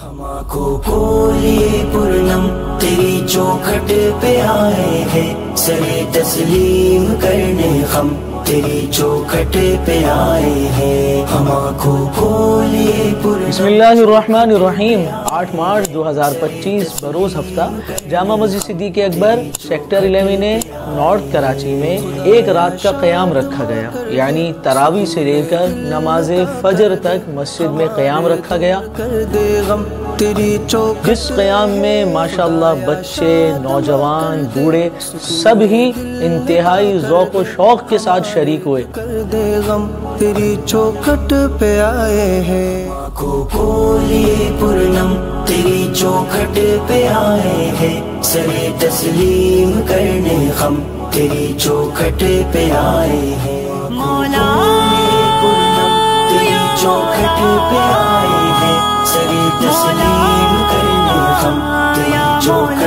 ہم آنکھوں کھولے پرنم تیری چوکھٹ پہ آئے ہیں، سرے تسلیم کرنے ہم تیری چوکھٹ پہ آئے ہیں، ہم آنکھوں کھولے پرنم۔ بسم اللہ الرحمن الرحیم۔ 8 مارچ 2025 بروز ہفتہ جامع مسجد صدیق اکبر سیکٹر 11 نارتھ کراچی میں ایک رات کا قیام رکھا گیا، یعنی تراویح سے لے کر نماز فجر تک مسجد میں قیام رکھا گیا، جس قیام میں ماشاءاللہ بچے، نوجوان، بوڑھے سب ہی انتہائی ذوق و شوق کے ساتھ شریک ہوئے۔ تیری چوکھٹ پہ آئے ہیں، آنکھوں کھولے پرنم تیری چوکھٹ پہ آئے ہیں، سرے تسلیم کرنے ہم تیری چوکھٹ پہ آئے ہیں، مولا تیری چوکھٹ پہ آئے ہیں، سرے تسلیم کرنے ہم تیری چوکھٹ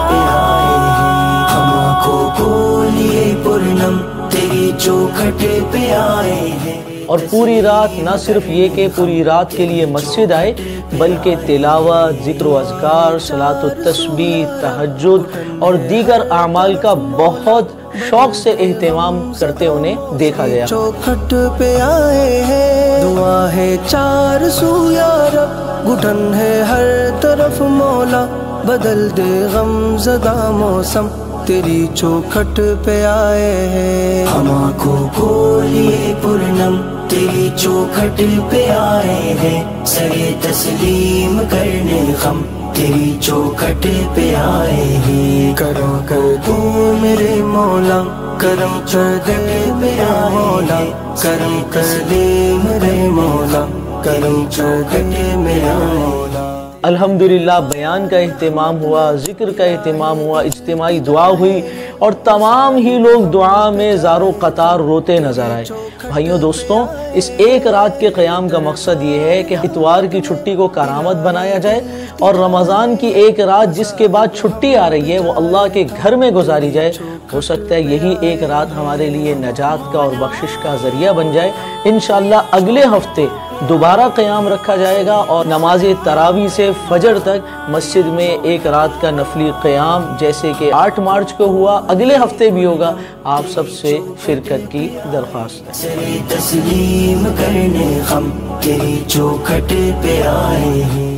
پہ آئے ہیں، ہم آنکھوں کھولے پرنم تیری چوکھٹ پہ آئے ہیں۔ اور پوری رات نہ صرف یہ کہ پوری رات کے لیے مسجد آئے، بلکہ تلاوت، ذکر و اذکار، صلاۃ و تسبیح، تہجد اور دیگر اعمال کا بہت شوق سے اہتمام کرتے انہیں دیکھا گیا۔ چوکھٹ پہ آئے ہیں، دعا ہے چار سو یا رب، گھٹن ہے ہر طرف مولا، بدل دے غم زدہ موسم، تیری چوکھٹ پہ آئے ہیں، ہم آنکھوں کھولے پرنم تیری چوکھٹ پہ آئے ہیں، سرے تسلیم کرنے ہم تیری چوکھٹ پہ آئے ہیں، کرم کر تو میرے مولا، کرم کر دے میرا مولا، کرم کر دے میرے مولا، کرم کر دے میرا مولا۔ الحمدللہ بیان کا اہتمام ہوا، ذکر کا اہتمام ہوا، اجتماعی دعا ہوئی اور تمام ہی لوگ دعا میں زار و قطار روتے نظر آئے۔ بھائیوں دوستوں، اس ایک رات کے قیام کا مقصد یہ ہے کہ اتوار کی چھٹی کو کرامت بنایا جائے اور رمضان کی ایک رات جس کے بعد چھٹی آ رہی ہے وہ اللہ کے گھر میں گزاری جائے۔ ہو سکتا ہے یہی ایک رات ہمارے لیے نجات کا اور بخشش کا ذریعہ بن جائے۔ انشاءاللہ اگلے ہفتے دوبارہ قیام رکھا جائے گا اور نماز تراویح سے فجر تک مسجد میں ایک رات کا نفلی قیام جیسے کہ 8 مارچ کو ہوا اگلے ہفتے بھی ہوگا۔ آپ سب سے شرکت کی درخواست ہے۔ سرے تسلیم کرنے ہم تیری چوکھٹ پہ آئے ہیں۔